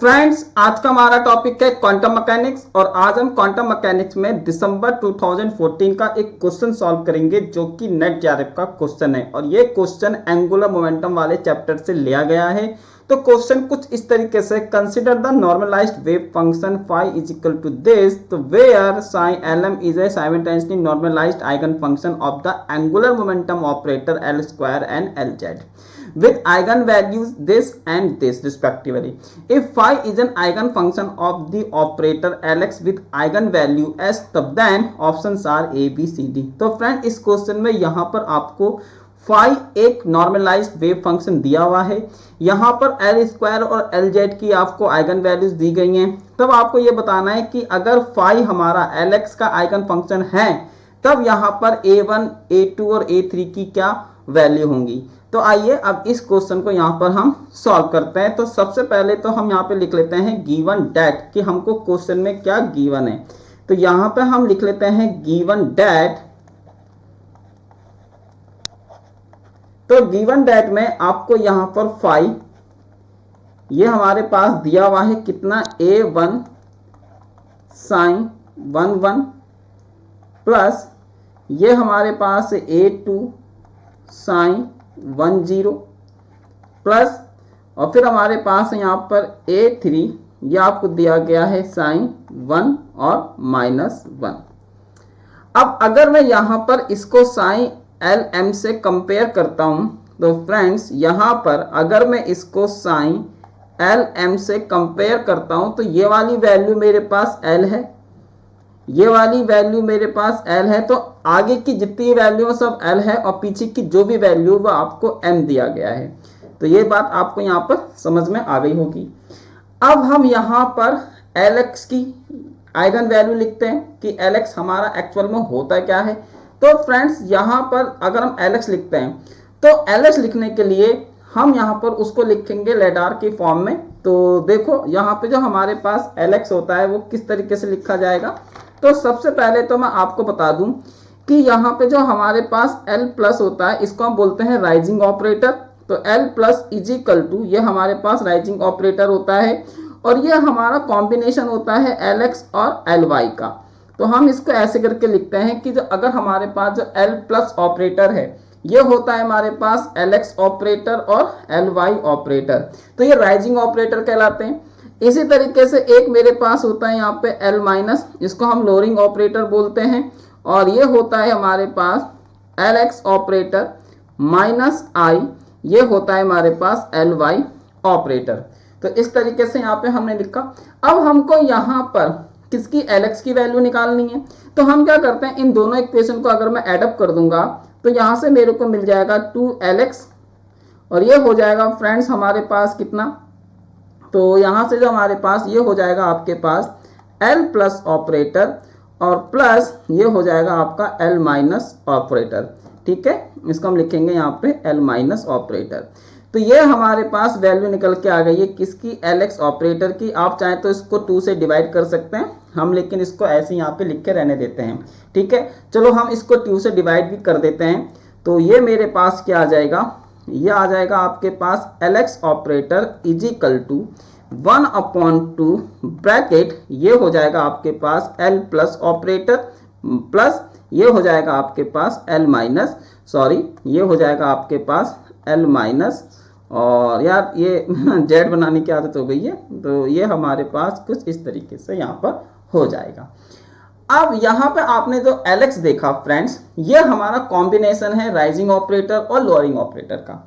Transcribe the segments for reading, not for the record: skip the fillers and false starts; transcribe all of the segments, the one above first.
Friends, आज का हमारा टॉपिक है क्वांटम मैकेनिक्स और आज हम क्वांटम मैकेनिक्स में दिसंबर 2014 का एक क्वेश्चन सॉल्व करेंगे जो कि नेट जेआरएफ का क्वेश्चन है और ये क्वेश्चन एंगुलर मोमेंटम वाले चैप्टर से लिया गया है। तो क्वेश्चन कुछ इस तरीके से, consider the normalized wave function phi is equal to this, तो where psi lm is a simultaneously normalized eigen function of the angular momentum operator L square and Lz with eigenvalues this and this respectively. If phi is an eigen function of the operator Lx with eigenvalue s, तब then options are A, B, C, D. तो friend इस question में यहाँ पर आपको phi एक normalised wave function दिया हुआ है, यहाँ पर L स्क्वायर और Lz की आपको आइगन वैल्यूज दी गई हैं। तब आपको ये बताना है कि अगर phi हमारा Lx का आइगन फंक्शन है तब यहाँ पर A1, A2 और A3 की क्या वैल्यू होंगी। तो आइए अब इस क्वेश्चन को यहाँ पर हम सॉल्व करते हैं। तो सबसे पहले तो हम यहाँ पे लिख लेते हैं गिवन डेट कि हमको क्वेश्चन में क्या गिवन है। तो यहाँ पे हम लिख लेते हैं गिवन डेट। तो गिवन डेट में आपको यहाँ पर phi ये हमारे पास दिया हुआ है कितना, A1 साइन 11 प्लस ये हमारे पास A2 साइन 10 प्लस और फिर हमारे पास यहाँ पर A3 ये आपको दिया गया है साइन 1 और -1। अब अगर मैं यहाँ पर इसको साइन LM से कंपेयर करता हूँ तो फ्रेंड्स यहाँ पर अगर मैं इसको साइन LM से कंपेयर करता हूँ तो ये वाली वैल्यू मेरे पास L है, ये वाली वैल्यू मेरे पास L है, तो आगे की जितनी वैल्यू सब L है और पीछे की जो भी वैल्यू वो आपको M दिया गया है। तो ये बात आपको यहाँ पर समझ में आ गई होगी। अब हम यहाँ पर Lx की आइगन वैल्यू लिखते हैं कि Lx हमारा एक्चुअल में होता क्या है। तो फ्रेंड्स यहाँ पर अगर हम Lx लिखते हैं तो Lx लिखने के लिए हम यहाँ पर उसको लिखेंगे लेडार के फॉर्म में। तो देखो यहाँ पे जो हमारे पास Lx होता है वो किस तरीके से लिखा जाएगा। तो सबसे पहले तो मैं आपको बता दूं कि यहाँ पे जो हमारे पास L प्लस होता है इसको हम बोलते हैं राइजिंग ऑपरेटर। तो L plus is equal to ये हमारे पास राइजिंग ऑपरेटर होता है और ये हमारा कॉम्बिनेशन होता है Lx और Ly का। तो हम इसको ऐसे करके लिखते हैं कि जो अगर हमारे पास जो L प्लस ऑपरेटर है ये होता है हमारे पास Lx ऑपरेटर और Ly ऑपरेटर, तो ये राइजिंग ऑपरेटर कहलाते हैं। इसी तरीके से एक मेरे पास होता है यहाँ पे L माइनस, इसको हम लोअरिंग ऑपरेटर बोलते हैं और ये होता है हमारे पास Lx ऑपरेटर माइनस I, ये होता है हमारे पास Ly ऑपरेटर। तो इस तरीके से यहाँ पे हमने लिखा। अब हमको यहाँ पर किसकी Lx की वैल्यू निकालनी है, तो हम क्या करते हैं इन दोनों इक्वेशन को अगर मैं एडअप कर दूंगा तो यहाँ से मेरे को मिल जाएगा 2Lx और ये हो जाएगा फ्रेंड्स हमारे पास कितना, तो यहाँ से जो हमारे पास ये हो जाएगा आपके पास L प्लस ऑपरेटर और प्लस ये हो जाएगा आपका L माइनस ऑपरेटर। ठीक है, इसको हम लिखेंगे यहाँ पे L माइनस ऑपरेटर। तो ये हमारे पास वैल्यू निकल के आ गई है किसकी, Lx ऑपरेटर की। आप चाहें तो इसको 2 से डिवाइड कर सकते हैं हम, लेकिन इसको ऐसे यहाँ पे लिख के रहने देते हैं। ठीक है, चलो हम इसको 2 से डिवाइड भी कर देते हैं। तो ये मेरे पास क्या आ जाएगा, ये आ जाएगा आपके पास Lx operator is equal to 1/2 bracket ये हो जाएगा आपके पास L प्लस ऑपरेटर प्लस ये हो जाएगा आपके पास L माइनस, सॉरी ये हो जाएगा आपके पास L माइनस, और यार ये जेड बनाने की आदत हो गई है तो ये हमारे पास कुछ इस तरीके से यहाँ पर हो जाएगा। अब यहाँ पे आपने जो Lx देखा फ्रेंड्स, ये हमारा कॉम्बिनेशन है राइजिंग ऑपरेटर और लोअरिंग ऑपरेटर का।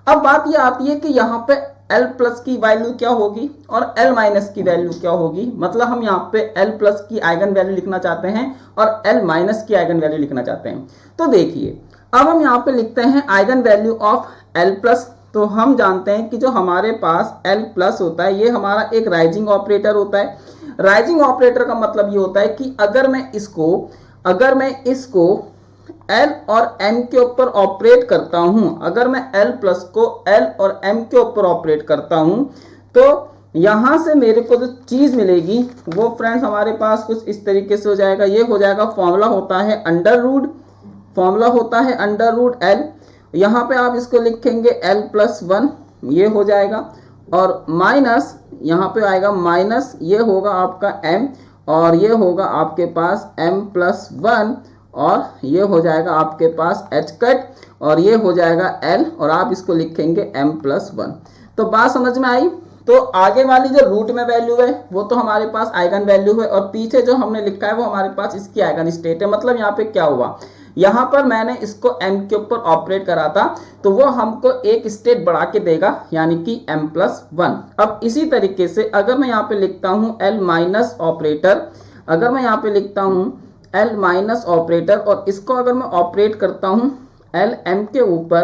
अब बात ये आती है कि यहाँ पे L प्लस की वैल्यू क्या होगी और L माइनस की वैल्यू क्या होगी। मतलब हम यहाँ पे L प्लस की आइगन वैल्यू लिखना चाहते हैं और L माइनस की आइगन वैल्यू लिखना चाहते हैं। तो देखिए अब हम यहाँ पे लिखते हैं eigen value of L plus. तो हम जानते हैं कि जो हमारे पास L प्लस होता है ये हमारा एक राइजिंग ऑपरेटर होता है। राइजिंग ऑपरेटर का मतलब ये होता है कि अगर मैं इसको L और M के ऊपर ऑपरेट करता हूं, अगर मैं L प्लस को L और M के ऊपर ऑपरेट करता हूं तो यहां से मेरे को जो चीज मिलेगी वो फ्रेंड्स हमारे पास कुछ इस तरीके से हो जाएगा। ये हो जाएगा फॉर्मूला होता है अंडर रूट L, यहाँ पे आप इसको लिखेंगे L प्लस 1 ये हो जाएगा और माइनस यहाँ पे आएगा माइनस, ये होगा आपका m और ये होगा आपके पास m+1 और ये हो जाएगा आपके पास h कट और ये हो जाएगा l और आप इसको लिखेंगे m+1। तो बात समझ में आई। तो आगे वाली जो रूट में वैल्यू है वो तो हमारे पास आइगन वैल्यू है और पीछे जो हमने लिखा है वो हमारे पास इसकी आइगन स्टेट है। मतलब यहाँ पे क्या हुआ, यहाँ पर मैंने इसको m के ऊपर ऑपरेट करा था तो वो हमको एक स्टेट बढ़ा के देगा यानी कि m+1। अब इसी तरीके से अगर मैं यहाँ पे लिखता हूँ l माइनस ऑपरेटर, अगर मैं यहाँ पे लिखता हूँ l माइनस ऑपरेटर और इसको अगर मैं ऑपरेट करता हूँ l m के ऊपर,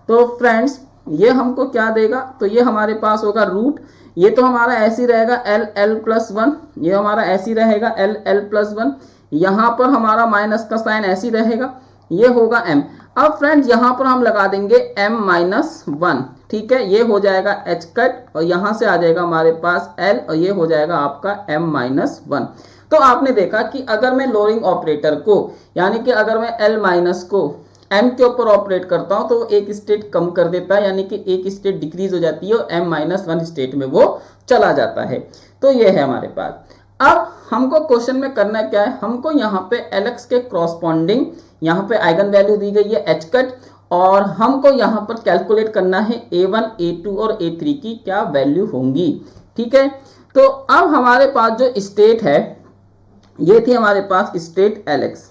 तो फ्रेंड्स ये हमको क्या देगा, तो ये हमारे पास होगा रूट, ये तो हमारा ऐसे ही रहेगा l+1, ये हमारा ऐसे ही रहेगा l+1, यहाँ पर हमारा माइनस का साइन ऐसे ही रहेगा, ये होगा m। अब फ्रेंड्स यहाँ पर हम लगा देंगे m-1, ठीक है, ये हो जाएगा h कट और यहाँ से आ जाएगा हमारे पास l और ये हो जाएगा आपका m-1। तो आपने देखा कि अगर मैं लोअरिंग ऑपरेटर को यानी कि अगर मैं l- को m के ऊपर ऑपरेट करता हूं तो वो एक स्टेट कम कर देता है यानी कि एक स्टेट डिक्रीज हो जाती है और m-1 स्टेट में वो चला जाता है। तो ये है हमारे पास। अब हमको क्वेश्चन में करना क्या है, हमको यहाँ पे Lx के क्रॉसपॉन्डिंग यहाँ पे आइगन वैल्यू दी गई है h कट और हमको यहाँ पर कैलकुलेट करना है a1 a2 और a3 की क्या वैल्यू होंगी। ठीक है, तो अब हमारे पास जो स्टेट है ये थी हमारे पास स्टेट Lx,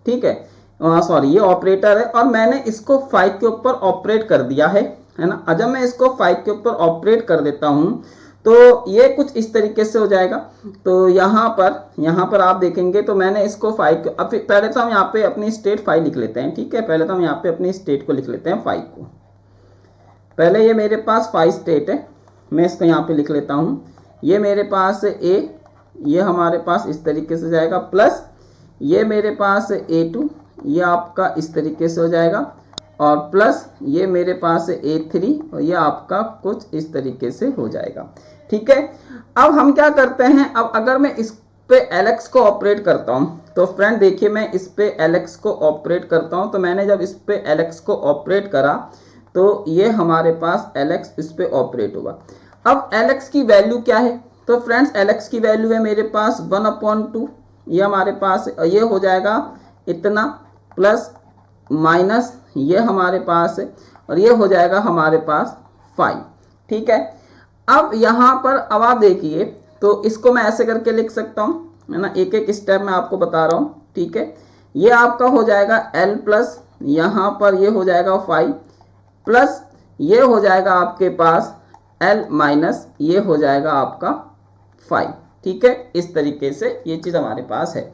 ठीक है, सॉरी ये ऑपरेटर है और मैंने इसको 5 के ऊपर ऑपरेट कर दिया है ना। जब मैं इसको 5 के ऊपर ऑपरेट कर देता हूं तो ये कुछ इस तरीके से हो जाएगा। तो यहाँ पर आप देखेंगे तो मैंने इसको 5 पहले तो हम यहाँ पे अपनी स्टेट 5 लिख लेते हैं। ठीक है, पहले तो हम यहाँ पे अपनी स्टेट को लिख लेते हैं 5 को। पहले ये मेरे पास 5 स्टेट है, मैं इसको यहाँ पे लिख लेता हूँ। ये मेरे पास a, ये हमारे पास इस तरीके से जाएगा, प्लस ये मेरे पास a2, ये आपका इस तरीके से हो जाएगा और प्लस ये मेरे पास a3 और ये आपका कुछ इस तरीके से हो जाएगा। ठीक है, अब हम क्या करते हैं, अब अगर मैं इस पे Lx को ऑपरेट करता हूं तो फ्रेंड देखिए मैं इस पे Lx को ऑपरेट करता हूं, तो मैंने जब इस पे Lx को ऑपरेट करा तो ये हमारे पास Lx इस पे ऑपरेट होगा। अब Lx की वैल्यू क्या है, तो फ्रेंड्स Lx की वैल्यू है मेरे पास 1/2, ये हमारे पास ये हो जाएगा इतना, प्लस माइनस ये हमारे पास है और ये हो जाएगा हमारे पास 5। ठीक है, अब यहाँ पर अब आप देखिए तो इसको मैं ऐसे करके लिख सकता हूँ, है ना, एक एक स्टेप में आपको बता रहा हूँ। ठीक है, ये आपका हो जाएगा l प्लस यहाँ पर ये हो जाएगा 5 प्लस ये हो जाएगा आपके पास l माइनस ये हो जाएगा आपका 5। ठीक है, इस तरीके से ये चीज हमारे पास है।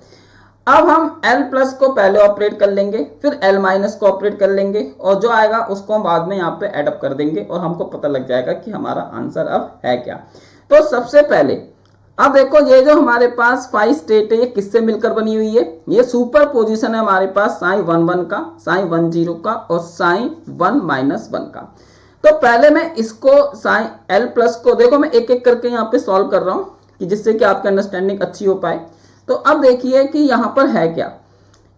अब हम l प्लस को पहले ऑपरेट कर लेंगे, फिर l माइनस को ऑपरेट कर लेंगे और जो आएगा उसको हम बाद में यहाँ पे एड अप कर देंगे और हमको पता लग जाएगा कि हमारा आंसर अब है क्या। तो सबसे पहले अब देखो ये जो हमारे पास 5 स्टेट है ये किससे मिलकर बनी हुई है, ये सुपर पोजिशन है हमारे पास साइन 1 1 का, साइन 1 0 का और साइन 1 -1 का। तो पहले मैं इसको साइन l प्लस को देखो मैं एक एक करके यहाँ पे सॉल्व कर रहा हूँ कि जिससे कि आपकी अंडरस्टैंडिंग अच्छी हो पाए। तो अब देखिए कि यहाँ पर है क्या,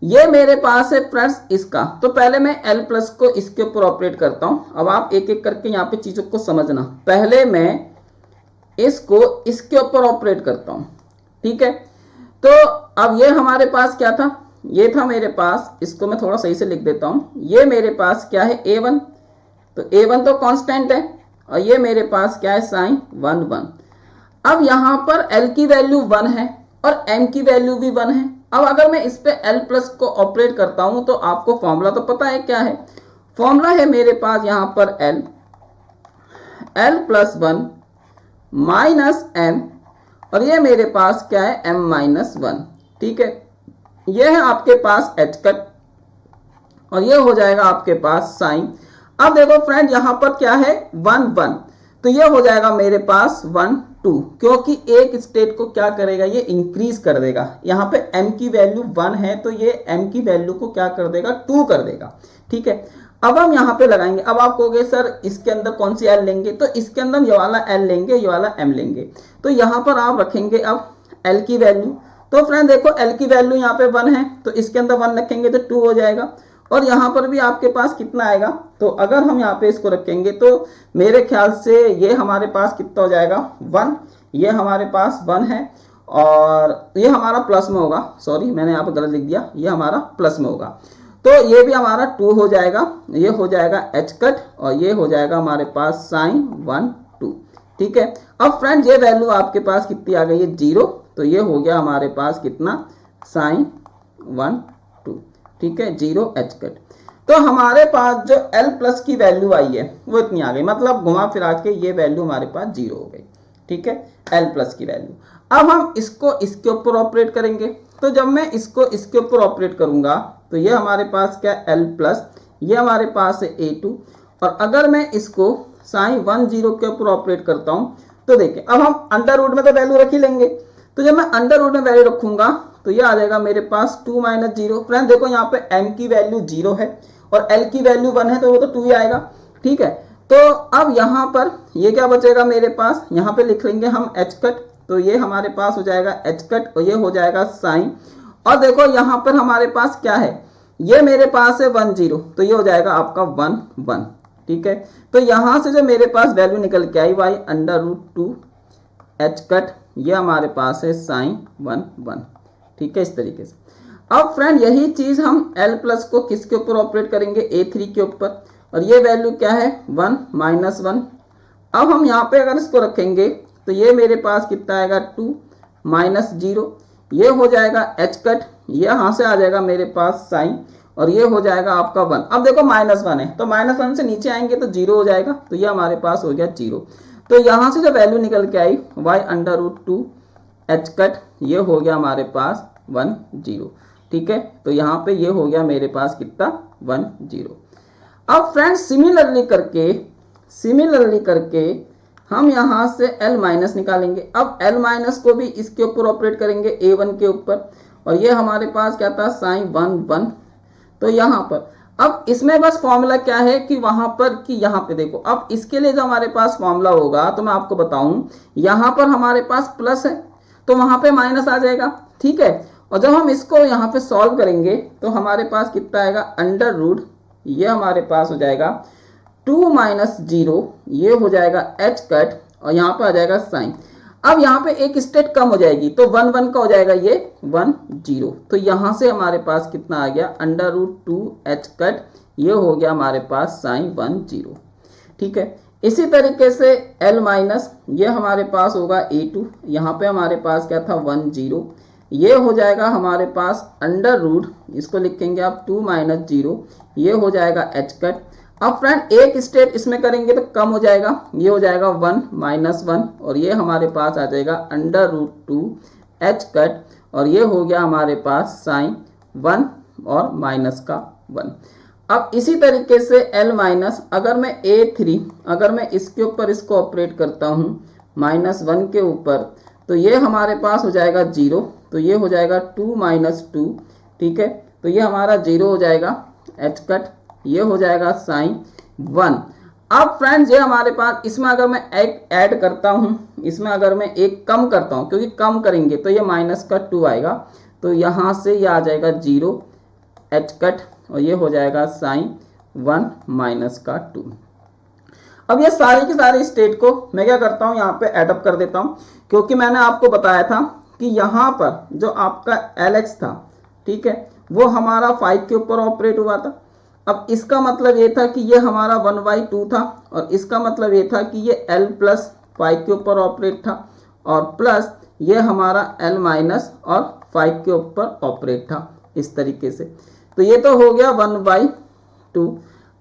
ये मेरे पास है फ्रेंड्स इसका, तो पहले मैं l प्लस को इसके ऊपर ऑपरेट करता हूँ। अब आप एक एक करके यहाँ पे चीजों को समझना, पहले मैं इसको इसके ऊपर ऑपरेट करता हूँ। ठीक है, तो अब ये हमारे पास क्या था, ये था मेरे पास, इसको मैं थोड़ा सही से लिख देता हूँ, ये मेरे पास क्या है a1, तो a1 तो कांस्टेंट है और ये मेरे पास क्या है साइन 1 1। अब यहाँ पर l की वैल्यू 1 है और m की वैल्यू भी 1 है। अब अगर मैं इस पे l प्लस को ऑपरेट करता हूं तो आपको फॉर्मूला तो पता है क्या है, फॉर्मूला है मेरे पास यहाँ पर l प्लस 1 माइनस m और ये मेरे पास क्या है m-1। ठीक है, ये है आपके पास h कट और ये हो जाएगा आपके पास साइन। अब देखो फ्रेंड यहाँ पर क्या है 1 1, तो ये हो जाएगा मेरे पास 1 2, क्योंकि एक स्टेट को क्या करेगा ये इंक्रीज कर देगा। यहाँ पे m की वैल्यू 1 है तो ये m की वैल्यू को क्या कर देगा 2 कर देगा। ठीक है, अब हम यहाँ पे लगाएंगे। अब आप कहोगे सर इसके अंदर कौन सी l लेंगे, तो इसके अंदर ये वाला l लेंगे, ये वाला m लेंगे। तो यहाँ पर आप रखेंगे अब l की वैल्यू, तो फ्रेंड देखो l की वैल्यू यहाँ पे 1 है तो इसके अंदर 1 रखेंगे तो 2 हो जाएगा और यहाँ पर भी आपके पास कितना आएगा, तो अगर हम यहाँ पे इसको रखेंगे तो मेरे ख्याल से ये हमारे पास कितना हो जाएगा 1, ये हमारे पास 1 है और ये हमारा प्लस में होगा, सॉरी मैंने यहाँ पे गलत लिख दिया, ये हमारा प्लस में होगा, तो ये भी हमारा 2 हो जाएगा, ये हो जाएगा एच कट और ये हो जाएगा हमारे पास साइन 1 2। ठीक है, अब फ्रेंड ये वैल्यू आपके पास कितनी आ गई है 0, तो ये हो गया हमारे पास कितना साइन 1 2। ठीक है, 0 एच कट। तो हमारे पास जो L प्लस की वैल्यू आई है वो इतनी आ गई, मतलब घुमा फिरा के ये वैल्यू हमारे पास 0 हो गई। ठीक है, L प्लस की वैल्यू। अब हम इसको इसके ऊपर ऑपरेट करेंगे, तो जब मैं इसको इसके ऊपर ऑपरेट करूंगा तो ये हमारे पास क्या L प्लस, ये हमारे पास है A2, और अगर मैं इसको साइन 1 0 के ऊपर ऑपरेट करता हूं तो देखिए अब हम अंडर रूट में तो वैल्यू रख ही लेंगे, तो जब मैं अंडर रूट में वैल्यू रखूंगा तो ये आ जाएगा मेरे पास 2 - 0। फ्रेंड देखो यहाँ पे m की वैल्यू 0 है और l की वैल्यू 1 है, तो वो तो 2 ही आएगा। ठीक है, तो अब यहाँ पर ये क्या बचेगा मेरे पास, यहाँ पे लिख लेंगे हम h कट, तो ये हमारे पास हो जाएगा h कट और ये हो जाएगा साइन, और देखो यहाँ पर हमारे पास क्या है, ये मेरे पास है 1 0, तो ये हो जाएगा आपका 1 1। ठीक है, तो यहाँ से जो मेरे पास वैल्यू निकल के आई y √2 h कट, ये हमारे पास है साइन 1 1। ठीक है, इस तरीके से। अब फ्रेंड यही चीज हम L प्लस को किसके ऊपर ऑपरेट करेंगे, A3 के ऊपर, और ये वैल्यू क्या है 1 -1। अब हम यहाँ पे अगर इसको रखेंगे तो ये मेरे पास कितना आएगा 2 -0, ये हो जाएगा h कट, ये यहाँ से आ जाएगा मेरे पास साइन, और ये हो जाएगा आपका 1। अब देखो -1 है तो -1 से नीचे आएंगे तो 0 हो जाएगा, तो ये हमारे पास हो गया 0। तो यहाँ से जो वैल्यू निकल के आई y √2 h कट, ये हो गया हमारे पास 1 0। ठीक है, तो यहाँ पे ये हो गया मेरे पास कितना 1 0। अब फ्रेंड्स सिमिलरली करके हम यहाँ से L माइनस निकालेंगे। अब L माइनस को भी इसके ऊपर ऑपरेट करेंगे A1 के ऊपर, और ये हमारे पास क्या था साइन 1 1। तो यहाँ पर अब इसमें बस फॉर्मूला क्या है कि वहां पर कि यहाँ पे देखो, अब इसके लिए जो हमारे पास फॉर्मूला होगा तो मैं आपको बताऊं, यहाँ पर हमारे पास प्लस है तो वहां पे माइनस आ जाएगा। ठीक है, और जब हम इसको यहाँ पे सॉल्व करेंगे तो हमारे पास कितना आएगा अंडर रूट, ये हमारे पास हो जाएगा 2 - 0, ये हो जाएगा h कट, और यहाँ पे आ जाएगा साइन। अब यहाँ पे एक स्टेट कम हो जाएगी तो 1 1 का हो जाएगा ये 1 0, तो यहाँ से हमारे पास कितना आ गया अंडर रूट 2 h कट, ये हो गया हमारे पास साइन 1 0। ठीक है, इसी तरीके से L माइनस, ये हमारे पास होगा A2, यहाँ पे हमारे पास क्या था 1 0, ये हो जाएगा हमारे पास अंडर रूट, इसको लिखेंगे आप 2 - 0, ये हो जाएगा h कट। अब फ्रेंड एक स्टेप इसमें करेंगे तो कम हो जाएगा, ये हो जाएगा 1 -1, और ये हमारे पास आ जाएगा अंडर रूट 2 h कट, और ये हो गया हमारे पास साइन 1 और माइनस का 1। अब इसी तरीके से L माइनस, अगर मैं A3 अगर मैं इसके ऊपर इसको ऑपरेट करता हूँ -1 के ऊपर, तो ये हमारे पास हो जाएगा 0, तो ये हो जाएगा 2 - 2। ठीक है, तो ये हमारा 0 हो जाएगा h कट, ये हो जाएगा साइन 1। अब फ्रेंड्स ये हमारे पास, इसमें अगर मैं एक ऐड करता हूं, इसमें अगर मैं एक कम करता हूं, क्योंकि कम करेंगे तो ये माइनस का 2 आएगा, तो यहां से ये आ जाएगा 0 h कट, और ये हो जाएगा साइन 1 माइनस का 2। अब ये सारे के सारे स्टेट को मैं क्या करता हूं यहाँ पे एडअप कर देता हूं, क्योंकि मैंने आपको बताया था कि यहाँ पर जो आपका LX था, ठीक है, वो हमारा 5 के ऊपर ऑपरेट हुआ था। अब इसका मतलब ये था कि ये हमारा 1/2 था, और इसका मतलब ये था कि ये L प्लस 5 के ऊपर ऑपरेट था, और प्लस ये हमारा L माइनस और 5 के ऊपर ऑपरेट था, इस तरीके से। तो ये तो हो गया 1/2।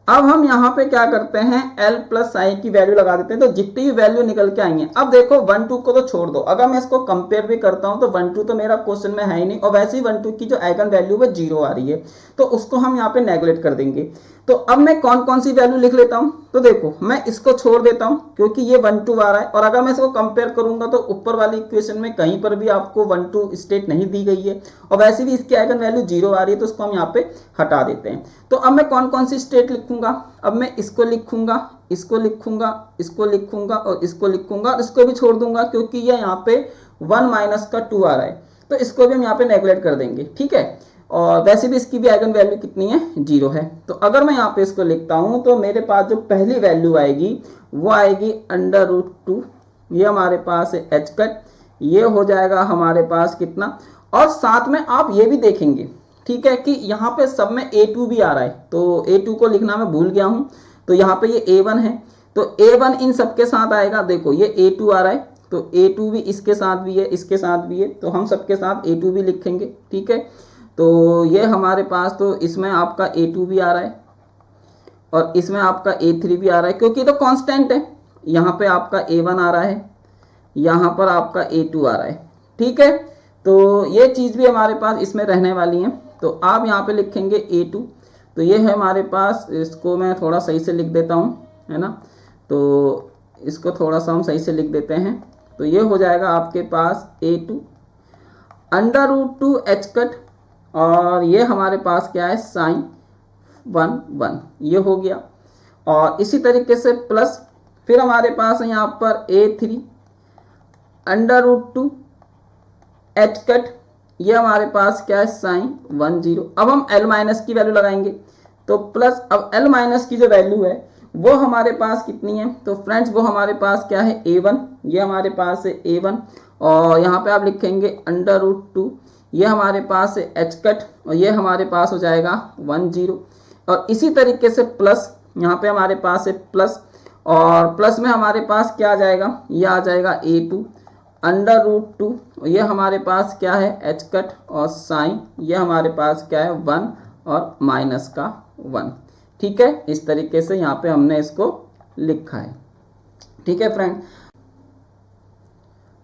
अब हम यहाँ पे क्या करते हैं, L प्लस साइन की वैल्यू लगा देते हैं, तो जितनी भी वैल्यू निकल के आएंगे। अब देखो 1 2 को तो छोड़ दो, अगर मैं इसको कंपेयर भी करता हूं तो 1 2 तो मेरा क्वेश्चन में है ही नहीं, और वैसे ही 1 2 की जो आइगन वैल्यू है 0 आ रही है, तो उसको हम यहाँ पे नेगलेक्ट कर देंगे। तो अब मैं कौन कौन सी वैल्यू लिख लेता हूँ, तो देखो मैं इसको छोड़ देता हूँ क्योंकि ये 1 2 आ रहा है, और अगर मैं इसको कंपेयर करूंगा तो ऊपर वाली इक्वेशन में कहीं पर भी आपको 1 2 स्टेट नहीं दी गई है, और वैसे भी इसकी आइगन वैल्यू 0 आ रही है, तो उसको हम यहाँ पे हटा देते हैं। तो अब मैं कौन कौन सी स्टेट लिखूंगा, अब मैं इसको लिखूंगा, इसको लिखूंगा, इसको लिखूंगा, और इसको लिखूंगा, और इसको भी छोड़ दूंगा क्योंकि ये यहाँ पे 1 माइनस का 2 आ रहा है, तो इसको भी हम यहाँ पे नेगलेक्ट कर देंगे। ठीक है, और वैसे भी इसकी भी आइगन वैल्यू कितनी है, 0 है। तो अगर मैं यहाँ पे इसको लिखता हूँ तो मेरे पास जो पहली वैल्यू आएगी वो आएगी √2, ये हमारे पास है एच कट, ये हो जाएगा हमारे पास कितना, और साथ में आप ये भी देखेंगे, ठीक है, कि यहाँ पे सब में a2 भी आ रहा है, तो a2 को लिखना मैं भूल गया हूँ, तो यहाँ पे ये a1 है, तो a1 इन सब के साथ आएगा। देखो ये a2 आ रहा है, तो a2 भी इसके साथ भी है, इसके साथ भी है, तो हम सबके साथ a2 भी लिखेंगे, ठीक है। तो ये हमारे पास, तो इसमें आपका a2 भी आ रहा है और इसमें आपका a3 भी आ रहा है, क्योंकि तो कांस्टेंट है। यहाँ पे आपका a1 आ रहा है, यहाँ पर आपका a2 आ रहा है, ठीक है। तो ये चीज़ भी हमारे पास इसमें रहने वाली है। तो आप यहाँ पे लिखेंगे a2, तो ये है हमारे पास, इसको मैं थोड़ा सही से लिख देता हूँ, है ना, तो इसको थोड़ा सा हम सही से लिख देते हैं। तो ये हो जाएगा आपके पास a2 √2 एच कट, और ये हमारे पास क्या है, sin 1 ये हो गया। और इसी तरीके से प्लस, फिर हमारे पास है यहाँ पर a3 √2 एच कट, ये हमारे पास क्या है, sin 10। अब हम l माइनस की वैल्यू लगाएंगे, तो प्लस, अब l माइनस की जो वैल्यू है वो हमारे पास कितनी है, तो फ्रेंड्स वो हमारे पास क्या है, a1, ये हमारे पास है a1, और यहाँ पे आप लिखेंगे √2, ये हमारे पास है एच कट, और ये हमारे पास हो जाएगा 10। और इसी तरीके से प्लस, यहाँ पे हमारे पास है प्लस, और प्लस में हमारे पास क्या आ जाएगा, ये आ जाएगा a2 √2, ये हमारे पास क्या है, एच कट, और साइन, ये हमारे पास क्या है, 1 और माइनस का 1, ठीक है। इस तरीके से यहाँ पे हमने इसको लिखा है, ठीक है फ्रेंड।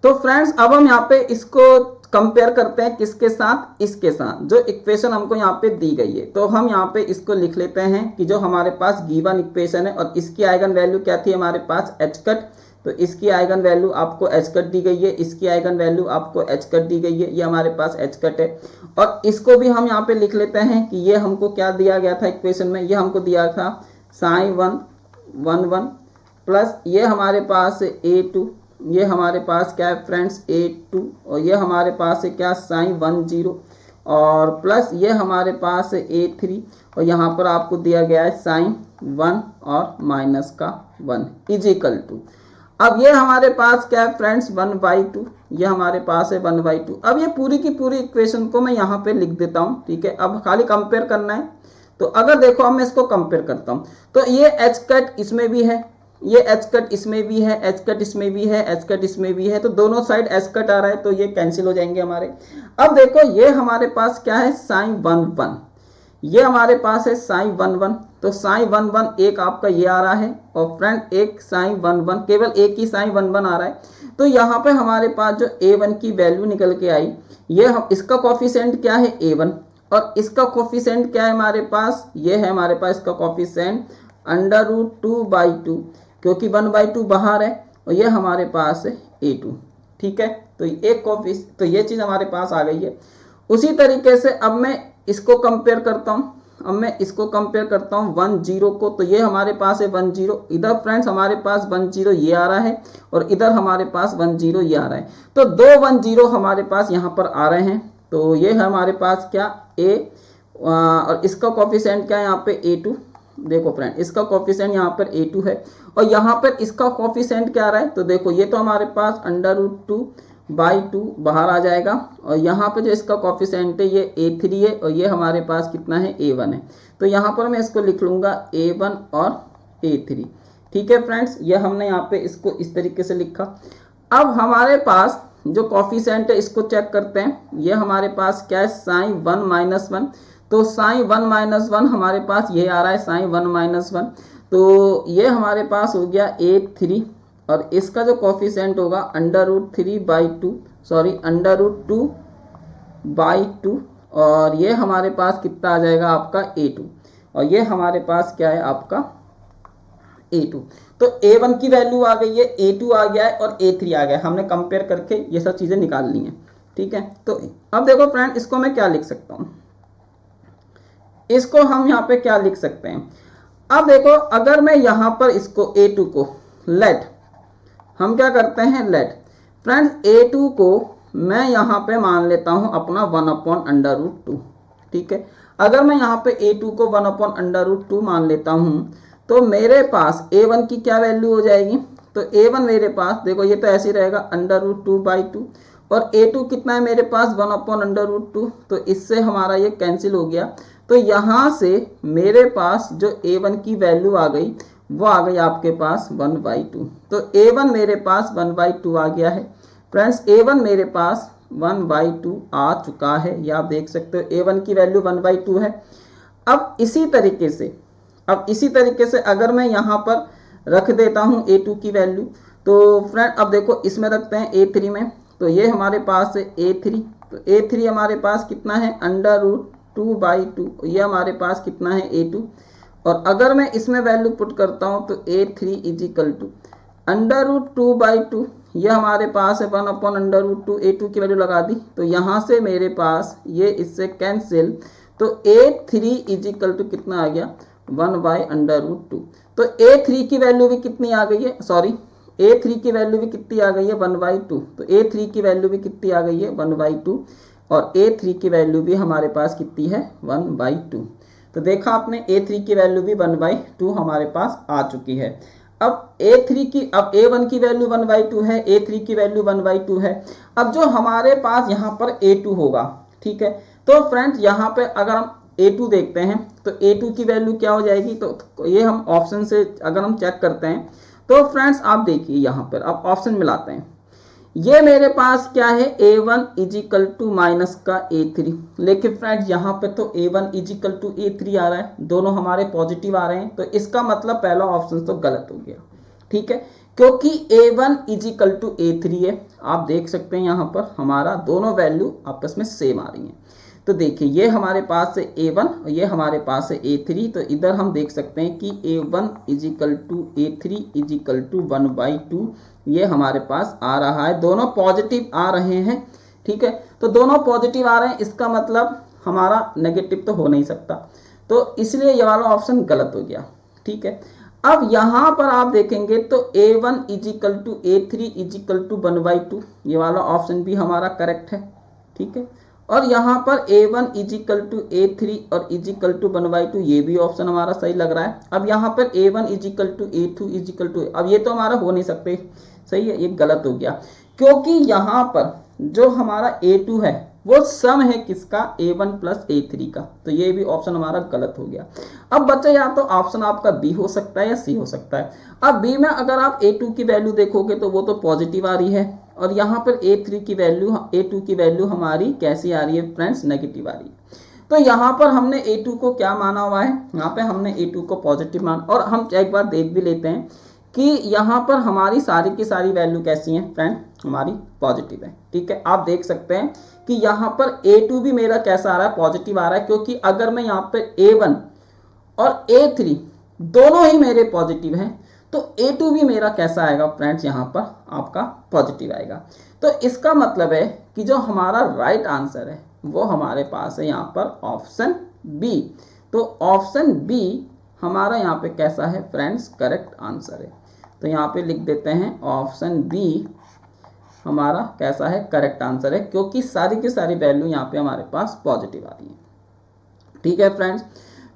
तो फ्रेंड्स अब हम यहाँ पे इसको कंपेयर करते हैं किसके साथ, इसके साथ, जो इक्वेशन हमको यहाँ पे दी गई है। तो हम यहाँ पे इसको लिख लेते हैं कि जो हमारे पास गिवन इक्वेशन है, और इसकी आइगन वैल्यू क्या थी हमारे पास, एच कट, तो इसकी आइगन वैल्यू आपको एच कट दी गई है, इसकी आइगन वैल्यू आपको एच कट दी गई है, ये हमारे पास एच कट है। और इसको भी हम यहाँ पे लिख लेते हैं कि ये हमको क्या दिया गया था इक्वेशन में, ये हमको दिया था sin 1 प्लस ये हमारे पास a2, ये हमारे पास क्या है फ्रेंड्स a2, और ये हमारे पास है क्या, sin 10, और प्लस ये हमारे पास है a3, और यहाँ पर आपको दिया गया है sin 1 और माइनस का 1 इज इक्वल टू, अब ये हमारे पास क्या है फ्रेंड्स 1/2, ये हमारे पास है 1/2। अब ये पूरी की पूरी इक्वेशन को मैं यहाँ पे लिख देता हूँ, ठीक है। अब खाली कंपेयर करना है, तो अगर देखो अब मैं इसको कंपेयर करता हूँ, तो ये एच कट इसमें भी है, ये एच कट इसमें भी है, एच कट इसमें भी है, एच कट इसमें भी है, तो दोनों साइड एच कट आ रहा है, तो ये कैंसिल हो जाएंगे हमारे। अब देखो ये हमारे पास क्या है, sin 1, ये हमारे पास है sin 1, तो sin 1 एक आपका ये आ रहा है, और फ्रेंड एक sin 1, केवल एक ही sin 1 आ रहा है। तो यहाँ पे हमारे पास जो a1 की वैल्यू निकल के आई, ये हम, इसका कोफिशिएंट क्या है, a1, और इसका कोफिशिएंट क्या है हमारे पास, ये है हमारे पास इसका कोफिशिएंट √2/2, क्योंकि 1/2 बाहर है, और ये हमारे पास है a2, ठीक है। तो एक तो ये चीज़ हमारे पास आ गई है। उसी तरीके से अब मैं इसको कंपेयर करता हूँ, अब मैं इसको कंपेयर करता हूँ 10 को, तो ये हमारे पास है 10, इधर फ्रेंड्स हमारे पास 10 ये आ रहा है, और इधर हमारे पास 10 ये आ रहा है, तो दो 10 हमारे पास यहाँ पर आ रहे हैं। तो ये है हमारे पास क्या, a, और इसका कोफिशिएंट क्या है यहाँ पे a2, देखो फ्रेंड इसका कोफिशिएंट यहाँ पर a2 है, और यहाँ पर इसका कोफिशिएंट क्या आ रहा है, तो देखो ये तो हमारे पास √2/2 बाहर आ जाएगा, और यहाँ पे जो इसका कोफिशिएंट है ये a3 है, और ये हमारे पास कितना है, a1 है। तो यहाँ पर मैं इसको लिख लूँगा a1 और a3, ठीक है फ्रेंड्स। ये हमने यहाँ पे इसको इस तरीके से लिखा। अब हमारे पास जो कोफिशिएंट है इसको चेक करते हैं, ये हमारे पास क्या है, sin 1 - 1, तो sin 1 - 1 हमारे पास ये आ रहा है, sin 1 - 1, तो ये हमारे पास हो गया a3, और इसका जो कोफिशिएंट होगा √3/2, सॉरी √2/2, और ये हमारे पास कितना आ जाएगा आपका a2, और ये हमारे पास क्या है आपका a2। तो a1 की वैल्यू आ गई है, a2 आ गया है, और a3 आ गया है, हमने कंपेयर करके ये सब चीज़ें निकाल ली हैं, ठीक है। तो अब देखो फ्रेंड इसको मैं क्या लिख सकता हूँ, इसको हम यहाँ पे क्या लिख सकते हैं। अब देखो अगर मैं यहाँ पर इसको a2 को लेट, हम क्या करते हैं लेट, फ्रेंड्स a2 को मैं यहाँ पे मान लेता हूँ अपना 1/√2, ठीक है। अगर मैं यहाँ पे A2 को 1/√2 मान लेता हूँ तो मेरे पास A1 की क्या वैल्यू हो जाएगी, तो A1 मेरे पास देखो ये तो ऐसे ही रहेगा √2/2 और A2 कितना है मेरे पास 1/√2, तो इससे हमारा ये कैंसिल हो गया। तो यहाँ से मेरे पास जो A1 की वैल्यू आ गई वो आ गई आपके पास 1/2। तो A1 मेरे पास 1/2 आ गया है फ्रेंड्स। A1 मेरे पास 1/2 आ चुका है, ये आप देख सकते हो A1 की वैल्यू 1/2 है। अब इसी तरीके से अगर मैं यहाँ पर रख देता हूँ A2 की वैल्यू, तो फ्रेंड अब देखो इसमें रखते हैं A3 में, तो ये हमारे पास है A3, तो A3 हमारे पास कितना है √2/2, ये हमारे पास कितना है A2। और अगर मैं इसमें वैल्यू पुट करता हूँ तो A3 इजिकल टू √2/2, ये हमारे पास है 1/√2, A2 की वैल्यू लगा दी, तो यहाँ से मेरे पास ये इससे कैंसिल, तो A3 इजिकल टू कितना आ गया 1/√2। तो A3 की वैल्यू भी कितनी आ गई है, सॉरी A3 की वैल्यू भी कितनी आ गई है 1/2, तो A3 की वैल्यू भी कितनी आ गई है 1/2 और A3 की वैल्यू भी हमारे पास कितनी है 1/2। तो देखा आपने A3 की वैल्यू भी 1/2 हमारे पास आ चुकी है। अब A1 की वैल्यू 1/2 है, A3 की वैल्यू 1/2 है। अब जो हमारे पास यहाँ पर A2 होगा, ठीक है, तो फ्रेंड्स यहाँ पे अगर हम A2 देखते हैं तो A2 की वैल्यू क्या हो जाएगी, तो ये हम ऑप्शन से अगर हम चेक करते हैं तो फ्रेंड्स आप देखिए यहाँ पर अब ऑप्शन मिलाते हैं, ये मेरे पास क्या है A1 इजिकल टू माइनस का A3, लेकिन फ्रेंड्स यहाँ पे तो A1 इजिकल टू A3 आ रहा है, दोनों हमारे पॉजिटिव आ रहे हैं, तो इसका मतलब पहला ऑप्शन तो गलत हो गया, ठीक है, क्योंकि A1 इजिकल टू A3 है। आप देख सकते हैं यहाँ पर हमारा दोनों वैल्यू आपस में सेम आ रही हैं। तो देखिए ये हमारे पास है A1 और ये हमारे पास है A3, तो इधर हम देख सकते हैं कि A1 is equal to A3 is equal to 1/2 ये हमारे पास आ रहा है, दोनों पॉजिटिव आ रहे हैं, ठीक है, तो दोनों पॉजिटिव आ रहे हैं, इसका मतलब हमारा नेगेटिव तो हो नहीं सकता, तो इसलिए ये वाला ऑप्शन गलत हो गया, ठीक है। अब यहाँ पर आप देखेंगे तो A1 is equal to A3 is equal to 1/2 ये वाला ऑप्शन भी हमारा करेक्ट है, ठीक है, और यहाँ पर A1 इजिकल टू A3 और इजिकल टू 1/2 ये भी ऑप्शन हमारा सही लग रहा है। अब यहाँ पर A1 is equal to A2 is equal to, अब ये तो हमारा हो नहीं सकते, सही है, ये गलत हो गया, क्योंकि यहाँ पर जो हमारा A2 है वो सम है किसका A1 प्लस A3 का, तो ये भी ऑप्शन हमारा गलत हो गया। अब बच्चा या तो ऑप्शन आपका बी हो सकता है या सी हो सकता है। अब बी में अगर आप A2 की वैल्यू देखोगे तो वो तो पॉजिटिव आ रही है और यहाँ पर A2 की वैल्यू हमारी कैसी आ रही है फ्रेंड्स, नेगेटिव आ रही है। तो यहाँ पर हमने A2 को क्या माना हुआ है, यहाँ पे हमने A2 को पॉजिटिव मान, और हम एक बार देख भी लेते हैं कि यहाँ पर हमारी सारी की सारी वैल्यू कैसी हैं फ्रेंड, हमारी पॉजिटिव है, ठीक है। आप देख सकते हैं कि यहाँ पर A2 भी मेरा कैसा आ रहा है, पॉजिटिव आ रहा है, क्योंकि अगर मैं यहाँ पर A1 और A3 दोनों ही मेरे पॉजिटिव हैं तो A2 भी मेरा कैसा आएगा फ्रेंड्स, यहाँ पर आपका पॉजिटिव आएगा। तो इसका मतलब है कि जो हमारा राइट आंसर है वो हमारे पास है यहाँ पर ऑप्शन बी। तो ऑप्शन बी हमारा यहाँ पे कैसा है फ्रेंड्स, करेक्ट आंसर है। तो यहाँ पे लिख देते हैं ऑप्शन बी हमारा कैसा है, करेक्ट आंसर है, क्योंकि सारी की सारी वैल्यू यहाँ पे हमारे पास पॉजिटिव आ रही है, ठीक है फ्रेंड्स।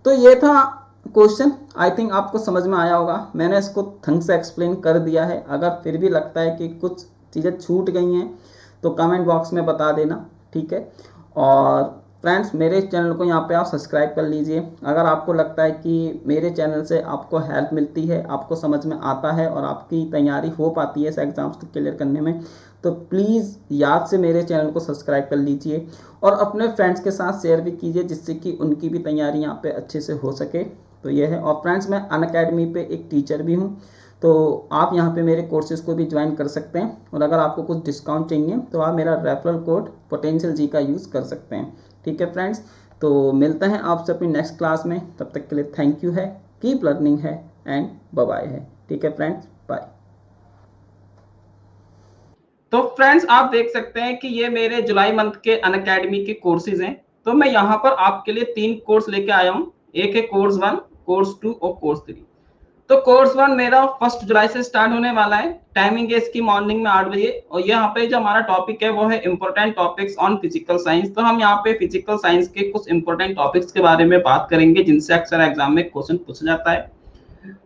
तो ये था क्वेश्चन, आई थिंक आपको समझ में आया होगा, मैंने इसको ढंग से एक्सप्लेन कर दिया है। अगर फिर भी लगता है कि कुछ चीज़ें छूट गई हैं तो कमेंट बॉक्स में बता देना, ठीक है। और फ्रेंड्स मेरे चैनल को यहाँ पे आप सब्सक्राइब कर लीजिए। अगर आपको लगता है कि मेरे चैनल से आपको हेल्प मिलती है, आपको समझ में आता है और आपकी तैयारी हो पाती है इस एग्ज़ाम्स को क्लियर करने में, तो प्लीज़ याद से मेरे चैनल को सब्सक्राइब कर लीजिए और अपने फ्रेंड्स के साथ शेयर भी कीजिए, जिससे कि उनकी भी तैयारी यहाँ पे अच्छे से हो सके। तो ये है। और फ्रेंड्स मैं अनअकैडमी पे एक टीचर भी हूँ, तो आप यहाँ पे मेरे कोर्सेज़ को भी ज्वाइन कर सकते हैं, और अगर आपको कुछ डिस्काउंट चाहिए तो आप मेरा रेफरल कोड पोटेंशियल जी का यूज़ कर सकते हैं, ठीक है फ्रेंड्स। तो मिलते हैं आपसे अपनी नेक्स्ट क्लास में, तब तक के लिए थैंक यू है, कीप लर्निंग है एंड बाय बाय है, ठीक है फ्रेंड्स, बाय। तो फ्रेंड्स आप देख सकते हैं कि ये मेरे जुलाई मंथ के अनअकैडमी के कोर्सेज हैं। तो मैं यहाँ पर आपके लिए 3 कोर्स लेके आया हूँ, एक है कोर्स 1, कोर्स 2 और कोर्स 3। तो कोर्स 1 मेरा 1 जुलाई से स्टार्ट होने वाला है। टाइमिंग है इसकी मॉर्निंग में 8 बजे। और यहाँ पे जो हमारा टॉपिक है वो है important topics on physical science. तो हम यहाँ पे फिजिकल साइंस के कुछ इंपॉर्टेंट टॉपिक्स के बारे में बात करेंगे जिनसे अक्सर एग्जाम में क्वेश्चन पूछा जाता है।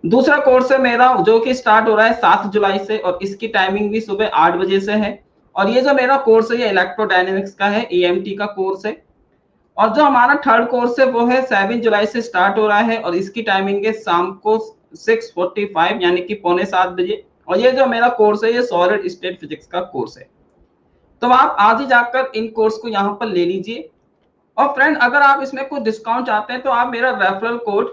दूसरा कोर्स है मेरा जो कि स्टार्ट हो रहा है 7 जुलाई से और इसकी टाइमिंग भी सुबह 8 बजे से है। और ये जो मेरा कोर्स है ये इलेक्ट्रोडायनेमिक्स का है, ईएमटी का कोर्स है। और जो हमारा थर्ड कोर्स है वो है 7 जुलाई से स्टार्ट हो रहा है और इसकी टाइमिंग है शाम को 6:45 यानी कि 6:45 बजे। और ये जो मेरा कोर्स है ये सॉलिड स्टेट फिजिक्स का कोर्स है। तो आप आज ही जाकर इन कोर्स को यहाँ पर ले लीजिए। और फ्रेंड अगर आप इसमें कुछ डिस्काउंट चाहते हैं तो आप मेरा रेफरल कोड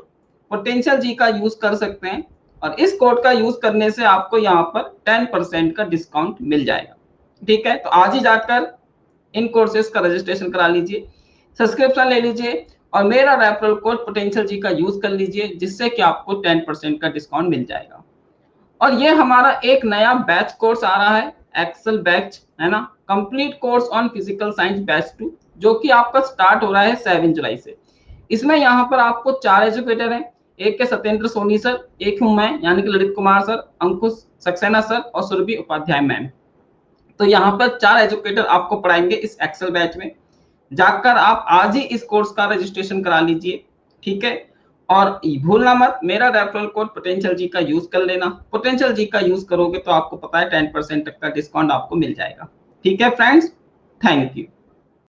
पोटेंशियल जी का यूज कर सकते हैं और इस कोड का यूज करने से आपको यहाँ पर 10% का डिस्काउंट मिल जाएगा। ठीक है, तो आज ही जाकर इन कोर्सेज का रजिस्ट्रेशन करा लीजिए, सब्सक्रिप्शन ले लीजिए और मेरा रेफरल कोड पोटेंशियल जी का यूज कर लीजिए जिससे कि आपको 10% का डिस्काउंट मिल जाएगा। और ये हमारा एक नया बैच कोर्स आ रहा है, एक्सेल बैच है ना, complete course on physical science batch 2, जो कि आपका स्टार्ट हो रहा है 7 जुलाई से। इसमें यहाँ पर आपको 4 एजुकेटर हैं, एक के सत्येंद्र सोनी सर, एक हूं मैं यानी कि ललित कुमार सर, अंकुश सक्सेना सर और सुरभि उपाध्याय मैम। तो यहाँ पर 4 एजुकेटर आपको पढ़ाएंगे इस एक्सेल बैच में। जाकर आप आज ही इस कोर्स का रजिस्ट्रेशन करा लीजिए। ठीक है, और भूलना मत मेरा रेफरल कोड पोटेंशियल जी का यूज कर लेना। पोटेंशियल जी का यूज करोगे तो आपको पता है 10% तक का डिस्काउंट आपको मिल जाएगा। ठीक है फ्रेंड्स, थैंक यू।